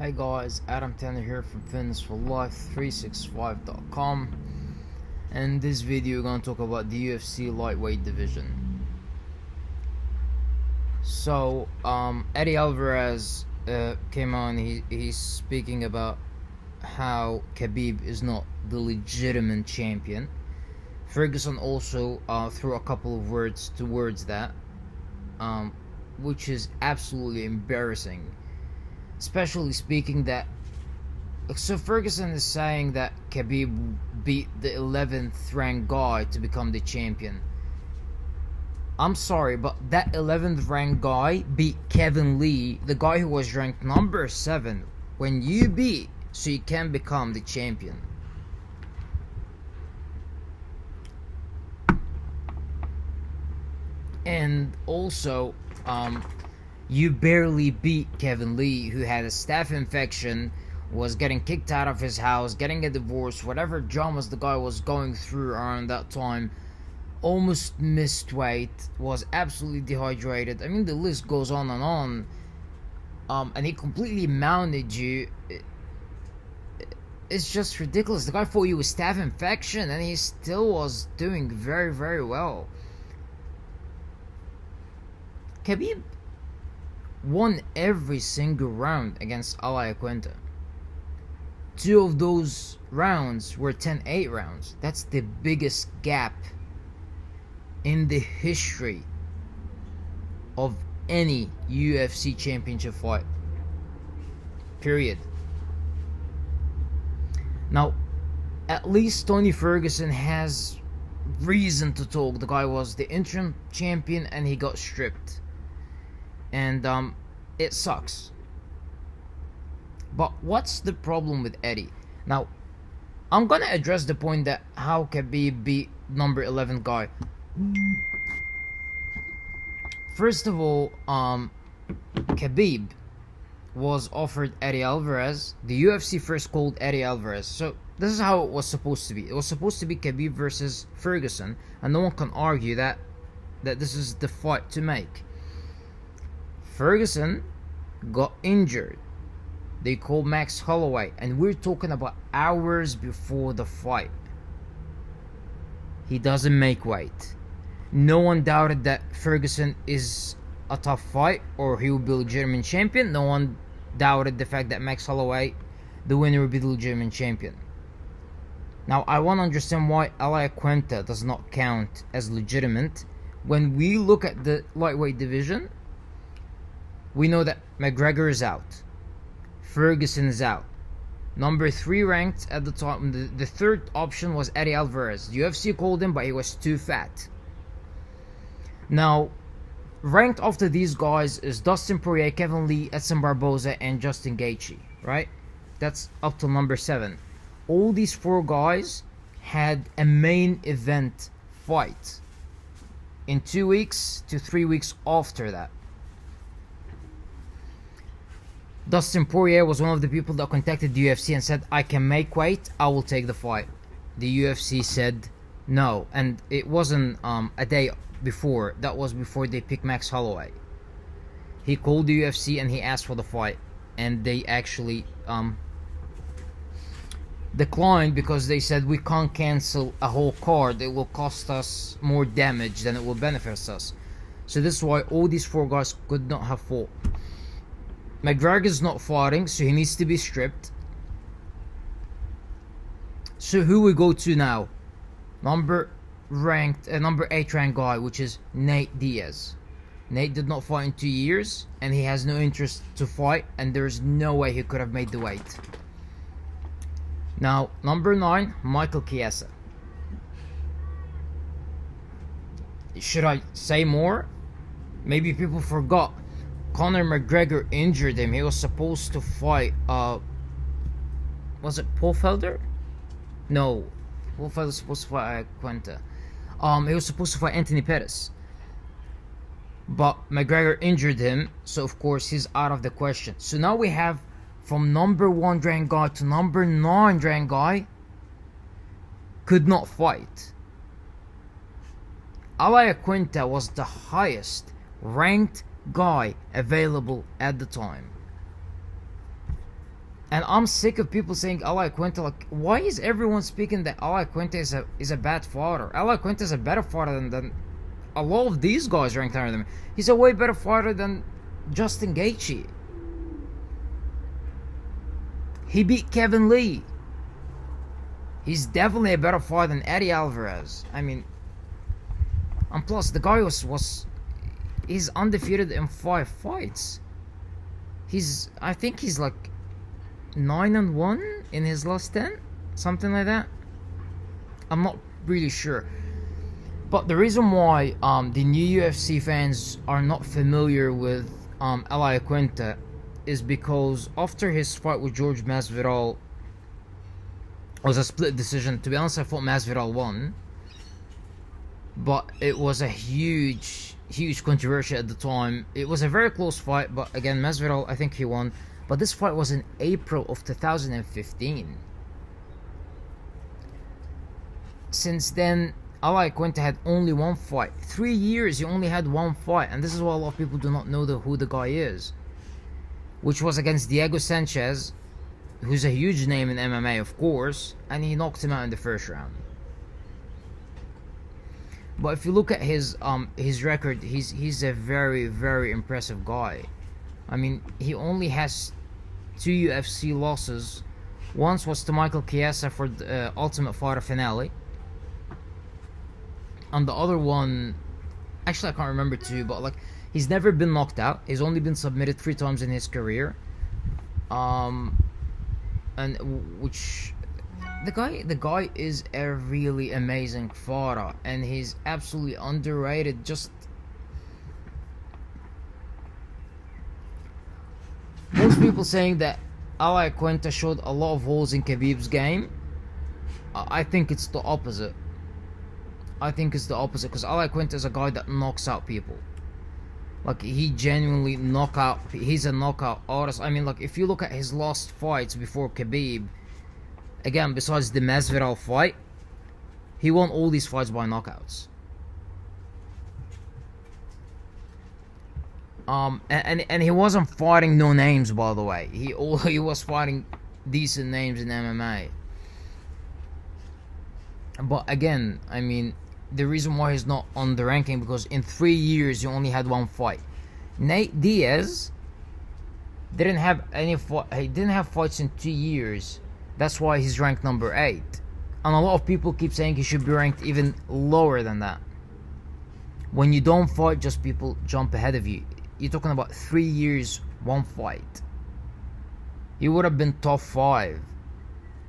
Hey guys, Adam Tanner here from fitnessforlife365.com, and in this video we're going to talk about the UFC lightweight division. So Eddie Alvarez came on. He's speaking about how Khabib is not the legitimate champion. Ferguson also threw a couple of words towards that, which is absolutely embarrassing. Especially speaking that, so Ferguson is saying that Khabib beat the 11th ranked guy to become the champion. I'm sorry, but that 11th ranked guy beat Kevin Lee, the guy who was ranked number 7. When you beat, so you can become the champion. And also, you barely beat Kevin Lee, who had a staph infection, was getting kicked out of his house, getting a divorce, whatever dramas the guy was going through around that time. Almost missed weight, was absolutely dehydrated. I mean, the list goes on and on. And he completely mounted you. It's just ridiculous. The guy fought you with staph infection, and he still was doing very, very well. Khabib won every single round against Al Iaquinta. 2 of those rounds were 10-8 rounds. That's the biggest gap in the history of any UFC championship fight. Period. Now, at least Tony Ferguson has reason to talk. The guy was the interim champion and he got stripped. And it sucks. But what's the problem with Eddie? Now, I'm gonna address the point that how Khabib beat number 11 guy. First of all, Khabib was offered Eddie Alvarez. The UFC first called Eddie Alvarez. So this is how it was supposed to be. It was supposed to be Khabib versus Ferguson, and no one can argue that this is the fight to make. Ferguson got injured. They called Max Holloway, and we're talking about hours before the fight. He doesn't make weight. No one doubted that Ferguson is a tough fight or he will be a legitimate champion. No one doubted the fact that Max Holloway, the winner, will be the legitimate champion. Now, I want to understand why Al Iaquinta does not count as legitimate. When we look at the lightweight division, we know that McGregor is out. Ferguson is out. Number 3 ranked at the top. The third option was Eddie Alvarez. The UFC called him, but he was too fat. Now, ranked after these guys is Dustin Poirier, Kevin Lee, Edson Barboza, and Justin Gaethje. Right? That's up to number 7. All these 4 guys had a main event fight in 2 weeks to 3 weeks after that. Dustin Poirier was one of the people that contacted the UFC and said, I can make weight, I will take the fight. The UFC said no, and it wasn't a day before. That was before they picked Max Holloway. He called the UFC and he asked for the fight, and they actually declined because they said we can't cancel a whole card. It will cost us more damage than it will benefit us. So this is why all these 4 guys could not have fought. McGregor's not fighting, so he needs to be stripped. So who we go to now? Number 8 ranked guy, which is Nate Diaz. Nate did not fight in 2 years, and he has no interest to fight, and there's no way he could have made the weight. Now, number 9, Michael Chiesa. Should I say more? Maybe people forgot. Conor McGregor injured him. He was supposed to fight, was it Paul Felder? No, Paul Felder was supposed to fight Iaquinta. He was supposed to fight Anthony Pettis. But McGregor injured him, so of course he's out of the question. So now we have from number 1 ranked guy to number 9 ranked guy could not fight. Al Iaquinta was the highest ranked guy available at the time. And I'm sick of people saying Ally Quinta. Like, why is everyone speaking that Ally Quinta is a bad fighter? Ally Quinta is a better fighter than a lot of these guys ranked higher than him. He's a way better fighter than Justin Gaethje. He beat Kevin Lee. He's definitely a better fighter than Eddie Alvarez. I mean, and plus the guy he's undefeated in 5 fights. I think he's like 9-1 in his last 10, something like that. I'm not really sure. But the reason why the new UFC fans are not familiar with Ally Quinta is because after his fight with George Masvidal was a split decision. To be honest, I thought Masvidal won, but it was a huge controversy at the time. It was a very close fight, but again, Masvidal, I think he won. But this fight was in April of 2015. Since then, Ally Quinta had only one fight. 3 years, he only had one fight. And this is why a lot of people do not know who the guy is. Which was against Diego Sanchez, who's a huge name in MMA, of course. And he knocked him out in the first round. But if you look at his record, he's a very, very impressive guy. I mean, he only has 2 UFC losses. Once was to Michael Chiesa for the Ultimate Fighter finale. And the other one, actually I can't remember too, but like, he's never been knocked out. He's only been submitted 3 times in his career. And which the guy is a really amazing fighter, and he's absolutely underrated. Just most people saying that Ally Quinta showed a lot of holes in Khabib's game. I think it's the opposite. Because Ally Quinta is a guy that knocks out people. Like, he genuinely he's a knockout artist. I mean, like, if you look at his last fights before Khabib, again, besides the Masvidal fight, he won all these fights by knockouts. And he wasn't fighting no names, by the way. He was fighting decent names in MMA. But again, I mean, the reason why he's not on the ranking, because in 3 years he only had one fight. Nate Diaz didn't have he didn't have fights in 2 years. That's why he's ranked number 8. And a lot of people keep saying he should be ranked even lower than that. When you don't fight, just people jump ahead of you. You're talking about 3 years, one fight. He would have been top 5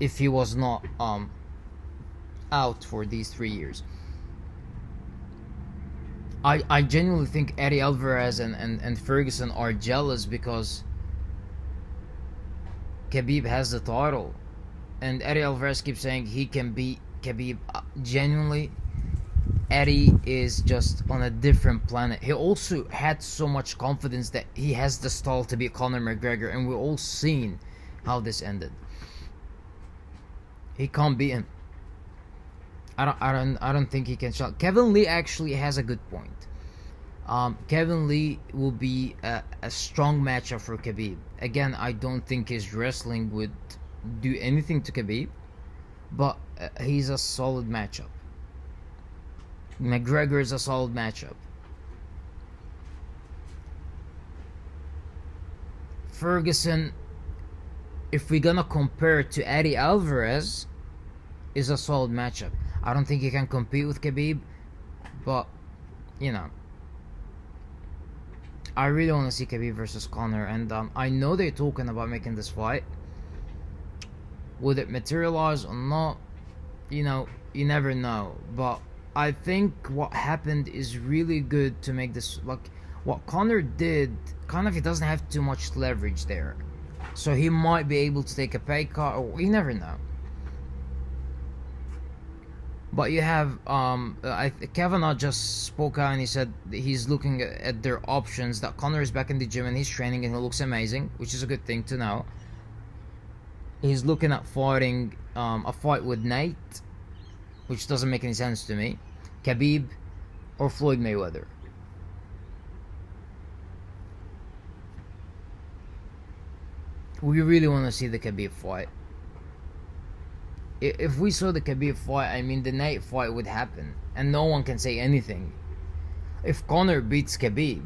if he was not out for these 3 years. I genuinely think Eddie Alvarez and Ferguson are jealous because Khabib has the title, and Eddie Alvarez keeps saying he can beat Khabib. Genuinely, Eddie is just on a different planet. He also had so much confidence that he has the style to beat Conor McGregor, and we've all seen how this ended. He can't beat him. I don't think he can shot. Kevin Lee actually has a good point. Kevin Lee will be a strong matchup for Khabib. Again, I don't think his wrestling would do anything to Khabib, but he's a solid matchup. McGregor is a solid matchup. Ferguson, if we're gonna compare to Eddie Alvarez, is a solid matchup. I don't think he can compete with Khabib, but, you know, I really want to see Khabib versus Conor, and I know they're talking about making this fight. Would it materialize or not? You know, you never know. But I think what happened is really good to make this, like, what Conor did, kind of, he doesn't have too much leverage there. So he might be able to take a pay cut, or you never know. But you have Kavanaugh just spoke out and he said he's looking at their options, that Conor is back in the gym and he's training and he looks amazing, which is a good thing to know. He's looking at fighting a fight with Nate, which doesn't make any sense to me, Khabib, or Floyd Mayweather. we really want to see the Khabib fight. If we saw the Khabib fight, I mean, the Nate fight would happen, and no one can say anything. If Conor beats Khabib,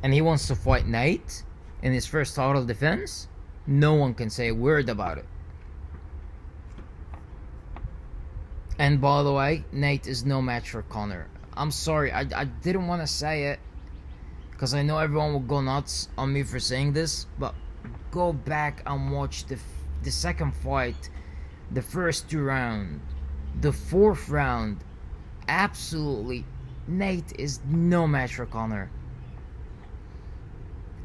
and he wants to fight Nate in his first title defense, no one can say a word about it. And by the way, Nate is no match for Conor. I'm sorry, I didn't want to say it, because I know everyone will go nuts on me for saying this, but go back and watch the second fight, the first 2 rounds, the 4th round. Absolutely, Nate is no match for Conor.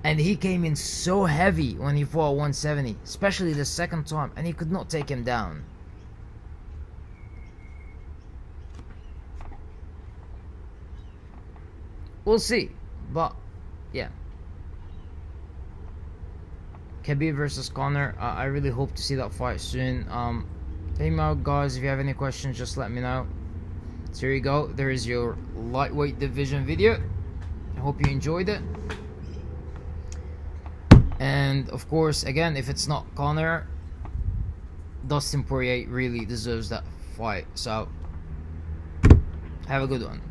And he came in so heavy when he fought 170, especially the second time, and he could not take him down. We'll see, but yeah. Khabib versus Conor. I really hope to see that fight soon. Hey out, guys, if you have any questions, just let me know. So here you go. There is your lightweight division video. I hope you enjoyed it. And of course, again, if it's not Conor, Dustin Poirier really deserves that fight. So have a good one.